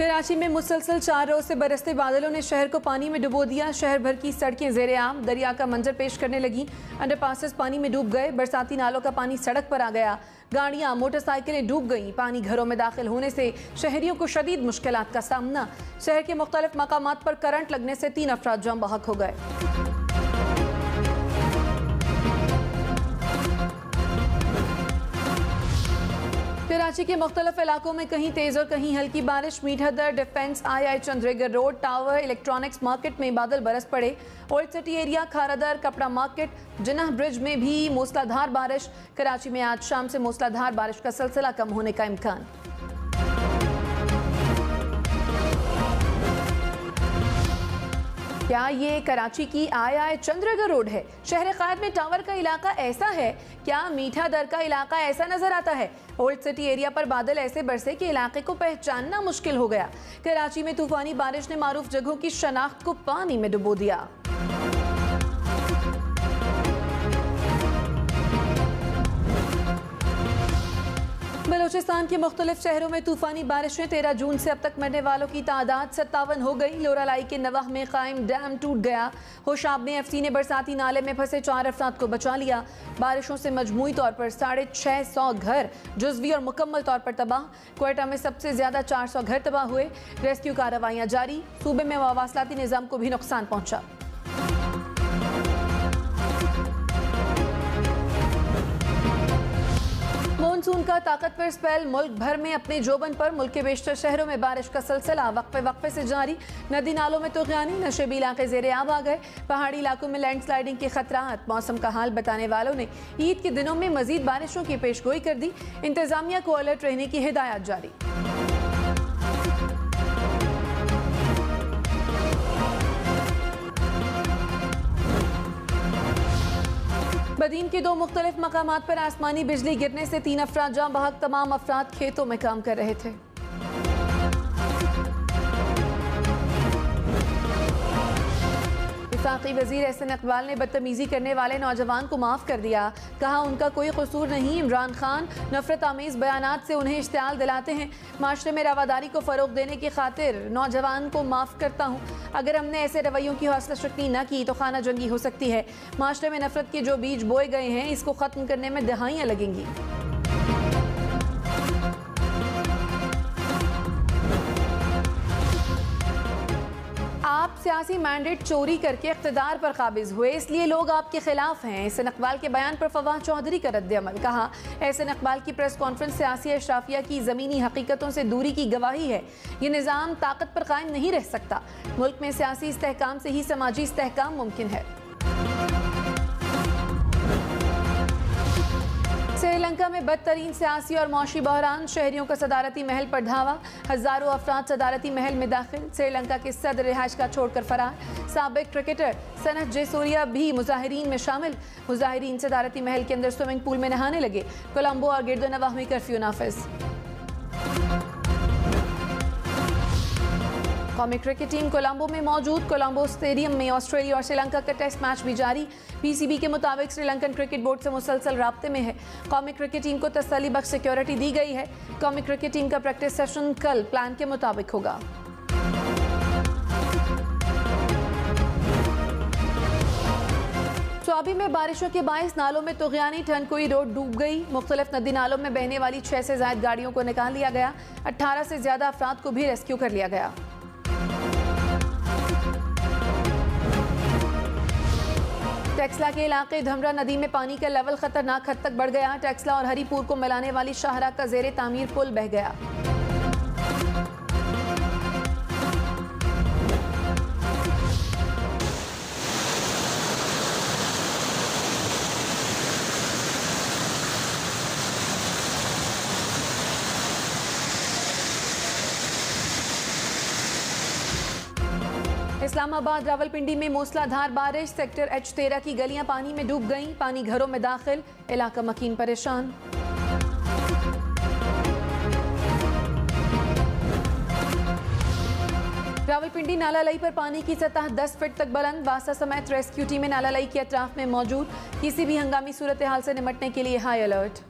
कराची में मुसलसल 4 रोज से बरसते बादलों ने शहर को पानी में डुबो दिया। शहर भर की सड़कें ज़ेर-ए-आम दरिया का मंजर पेश करने लगी। अंडरपासेस पानी में डूब गए। बरसाती नालों का पानी सड़क पर आ गया। गाड़ियां मोटरसाइकिलें डूब गईं। पानी घरों में दाखिल होने से शहरियों को शदीद मुश्किलात का सामना। शहर के मुख्तलिफ मकामात पर करंट लगने से 3 अफराद जान बहक हो गए। कराची के मुख्तलिफ इलाकों में कहीं तेज और कहीं हल्की बारिश। मीठादर, डिफेंस, आई चंद्रेगर रोड, टावर, इलेक्ट्रॉनिक्स मार्केट में बादल बरस पड़े। ओल्ड सिटी एरिया, खारादर, कपड़ा मार्केट, जिन्ना ब्रिज में भी मूसलाधार बारिश। कराची में आज शाम से मूसलाधार बारिश का सिलसिला कम होने का इम्कान। क्या ये कराची की आई चंद्रगर रोड है? शहर क़ायद में टावर का इलाका ऐसा है? क्या मीठा दर का इलाका ऐसा नजर आता है? ओल्ड सिटी एरिया पर बादल ऐसे बरसे कि इलाके को पहचानना मुश्किल हो गया। कराची में तूफानी बारिश ने मारूफ जगहों की शनाख्त को पानी में डुबो दिया। बलोचिस्तान के मुख्तलिफ शहरों में तूफानी बारिशें। 13 जून से अब तक मरने वालों की तादाद 57 हो गई। लोरालाई के नवाह में कायम डैम टूट गया। होशाब में एफसी ने बरसाती नाले में फंसे 4 अफराद को बचा लिया। बारिशों से मजमूई तौर पर 650 घर जुज़वी और मुकम्मल तौर पर तबाह। क्वेटा में सबसे ज्यादा 400 घर तबाह हुए। रेस्क्यू कार्रवाइयाँ जारी। सूबे में मवासलाती निज़ाम को भी नुकसान पहुंचा। मानसून का ताकतवर स्पेल मुल्क भर में अपने जोबन पर। मुल्क के बेशतर शहरों में बारिश का सिलसिला वक्फे वक्फे से जारी। नदी नालों में तुग़यानी, नशेबी इलाके ज़ेर-ए-आब आ गए। पहाड़ी इलाकों में लैंडस्लाइडिंग के खतरात। मौसम का हाल बताने वालों ने ईद के दिनों में मजीद बारिशों की पेशगोई कर दी। इंतजामिया को अलर्ट रहने की हिदायत जारी। बदीन के 2 मुख्तलिफ मकामात पर आसमानी बिजली गिरने से 3 अफराद जान बहक। तमाम अफराद खेतों में काम कर रहे थे। वफाकी वज़ीर एहसन इकबाल ने बदतमीजी करने वाले नौजवान को माफ़ कर दिया। कहा उनका कोई कसूर नहीं। इमरान खान नफरत आमेज़ बयानात से उन्हें इश्तियाल दिलाते हैं। माशरे में रवादारी को फ़रोग देने की खातिर नौजवान को माफ़ करता हूँ। अगर हमने ऐसे रवैयों की हौसला शक्ति न की तो खाना जंगी हो सकती है। माशरे में नफरत के जो बीज बोए गए हैं इसको ख़त्म करने में दहाइयाँ लगेंगी। आप सियासी मैंडेट चोरी करके इख्तिदार पर काबिज हुए, इसलिए लोग आपके खिलाफ हैं। एहसन इकबाल के बयान पर फवाद चौधरी का रद्द-ए-अमल। कहा एहसन इकबाल की प्रेस कॉन्फ्रेंस सियासी अशराफिया की ज़मीनी हकीकतों से दूरी की गवाही है। ये निज़ाम ताकत पर कायम नहीं रह सकता। मुल्क में सियासी इस्तेहकाम से ही समाजी इस्तेहकाम मुमकिन है। श्रीलंका में बदतरीन सियासी और मौशी बहरान। शहरियों का सदारती महल पर धावा। हजारों अफराद सदारती महल में दाखिल। श्रीलंका के सदर रिहाइश का छोड़कर फरार। साबिक क्रिकेटर सनत जयसूर्या भी मुजाहिरीन में शामिल। मुजाहिरीन सदारती महल के अंदर स्विमिंग पूल में नहाने लगे। कोलंबो और गिरदोनवाह में कर्फ्यू नाफिज। कौमी क्रिकेट टीम कोलंबो में मौजूद। कोलंबो स्टेडियम में ऑस्ट्रेलिया और श्रीलंका का टेस्ट मैच भी जारी। पीसीबी के मुताबिक श्रीलंकन क्रिकेट बोर्ड से मुसलसल राब्ते में है। कौमी क्रिकेट टीम को तसल्ली बख्श सिक्योरिटी दी गई है। कौमी क्रिकेट टीम का प्रैक्टिस सेशन कल प्लान के मुताबिक होगा। स्वाबी में बारिशों के बायस नालों में तुग़यानी। ठनकोई रोड डूब गई। मुख्तलिफ नदी नालों में बहने वाली 6 से ज़ायद गाड़ियों को निकाल लिया गया। 18 से ज़्यादा अफराद को भी रेस्क्यू कर लिया गया। टेक्सला के इलाके धमरा नदी में पानी का लेवल खतरनाक हद तक बढ़ गया। टेक्सला और हरीपुर को मिलाने वाली शाहरा का ज़ेरे तामीर पुल बह गया। इस्लामाबाद रावलपिंडी में मूसलाधार बारिश। सेक्टर H13 की गलियां पानी में डूब गईं। पानी घरों में दाखिल। इलाका मकीन परेशान। रावलपिंडी नालालई पर पानी की सतह 10 फीट तक बुलंद। वासा समेत रेस्क्यू टीमें नालालई के अतराफ में मौजूद। किसी भी हंगामी सूरत हाल से निपटने के लिए हाई अलर्ट।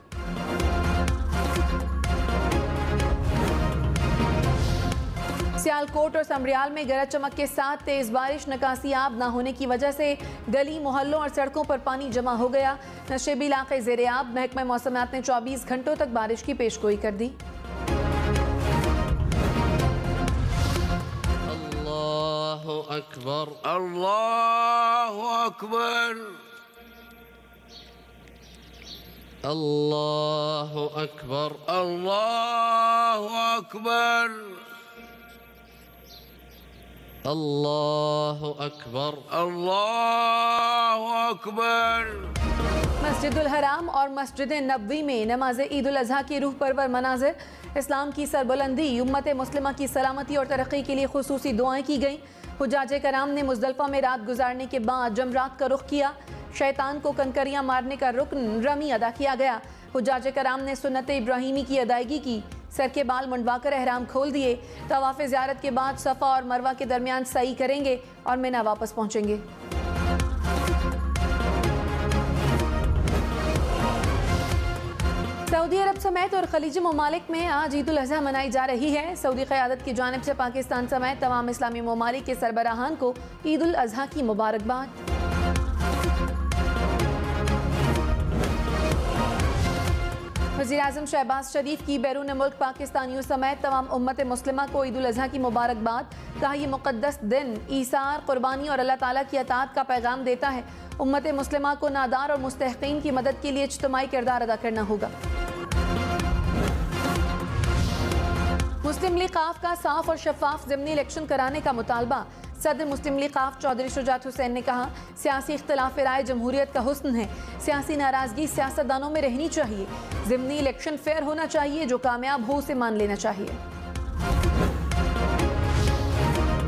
सियालकोट और समरियाल में गरज चमक के साथ तेज बारिश, निकासियाब न होने की वजह से गली मोहल्लों और सड़कों पर पानी जमा हो गया। नशेबी इलाके ज़ेर-ए-आब। महकमा मौसमियात ने 24 घंटों तक बारिश की पेशगोई कर दी। अल्लाहु अकबर, अल्लाहु अकबर, अल्लाहु अकबर, अल्लाहु अकबर, अल्लाहु अकबर, अल्लाहु अकबर। मस्जिदुल हराम और मस्जिद नबवी में नमाज ईद उल अज़हा की रूह परवर मनाजिर। इस्लाम की सरबुलंदी, उम्मत मुस्लिमा की सलामती और तरक्की के लिए खुसूसी दुआएं की गईं। हुज्जाज कराम ने मुज़दलिफ़ा में रात गुजारने के बाद जमरात का रुख किया। शैतान को कंकरियां मारने का रुक्न रमी अदा किया गया। हुज्जाज कराम ने सुन्नत इब्राहिमी की अदायगी की। सर के बाल मुंडवाकर एहराम खोल दिए। तवाफ़ ज़ियारत के बाद सफ़ा और मरवा के दरमियान सई करेंगे और मिना वापस पहुँचेंगे। सऊदी अरब समेत और खलीजी ममालिक में आज ईद उल अज़हा मनाई जा रही है। सऊदी क़यादत की जानिब से पाकिस्तान समेत तमाम इस्लामी ममालिक के सरबराहान को ईद उल अज़हा की मुबारकबाद। वज़ीर-ए-आज़म शहबाज शरीफ की बैरून मुल्क पाकिस्तानियों समेत तमाम उम्मत मुस्लिमा को ईद उल अज़हा की मुबारकबाद। कहा, यह मुक़द्दस दिन ईसार, क़ुरबानी और अल्लाह ताला की अताअत का पैगाम देता है। उम्मत मुस्लिमा को नादार और मुस्तहक़ीन की मदद के लिए इज्तिमाई किरदार अदा करना होगा। मुस्लिम लीग काफ का साफ और शफाफ ज़िमनी इलेक्शन कराने का मुतालबा। सदर मुस्लिम लीग काफ चौधरी शुजात हुसैन ने कहा, सियासी इख्तिलाफ राय जमहूरियत का हुस्न है। सियासी नाराजगी सियासतदानों में रहनी चाहिए। ज़िमनी इलेक्शन फेयर होना चाहिए। जो कामयाब हो उसे मान लेना चाहिए।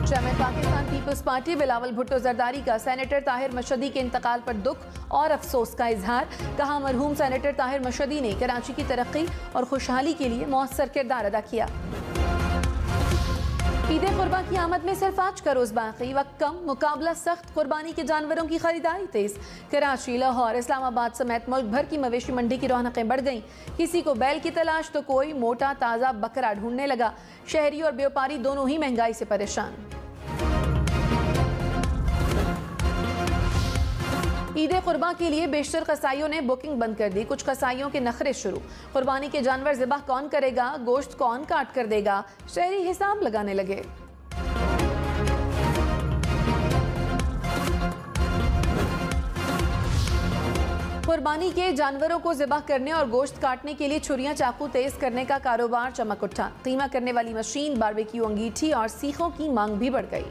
चेयरमैन पाकिस्तान पीपल्स पार्टी बिलावल भुट्टो जरदारी का सेनेटर ताहिर मशहदी के इंतकाल पर दुख और अफसोस का इजहार। कहा, मरहूम सेनेटर ताहिर मशहदी ने कराची की तरक्की और खुशहाली के लिए मौसर किरदार अदा किया। ईद कुर्बा की आमद में सिर्फ 5 का रोज बाकी, वक्त कम, मुकाबला सख्त। कुर्बानी के जानवरों की खरीदारी तेज। कराची, लाहौर, इस्लामाबाद समेत मुल्क भर की मवेशी मंडी की रौनकें बढ़ गईं। किसी को बैल की तलाश तो कोई मोटा ताज़ा बकरा ढूंढने लगा। शहरी और व्यापारी दोनों ही महंगाई से परेशान। ईद कुर्बा के लिए बेशतर कसाईयों ने बुकिंग बंद कर दी। कुछ कसाईयों के नखरे शुरू। कुर्बानी के जानवर ज़िबह कौन करेगा, गोश्त कौन काट कर देगा, शहरी हिसाब लगाने लगे। कुर्बानी के जानवरों को ज़िबह करने और गोश्त काटने के लिए छुरियां चाकू तेज करने का कारोबार चमक उठा। कीमा करने वाली मशीन, बारबेक्यू अंगीठी और सीखों की मांग भी बढ़ गई।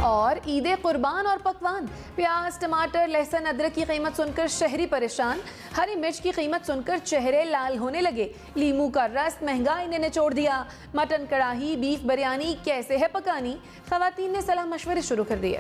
और ईद कुर्बान और पकवान। प्याज, टमाटर, लहसुन, अदरक की कीमत सुनकर शहरी परेशान। हरी मिर्च की कीमत सुनकर चेहरे लाल होने लगे। लीमू का रस महंगाई ने निचोड़ दिया। मटन कढ़ाई, बीफ बिरयानी कैसे है पकानी। ख़वातीन ने सलाह मशवरे शुरू कर दिए।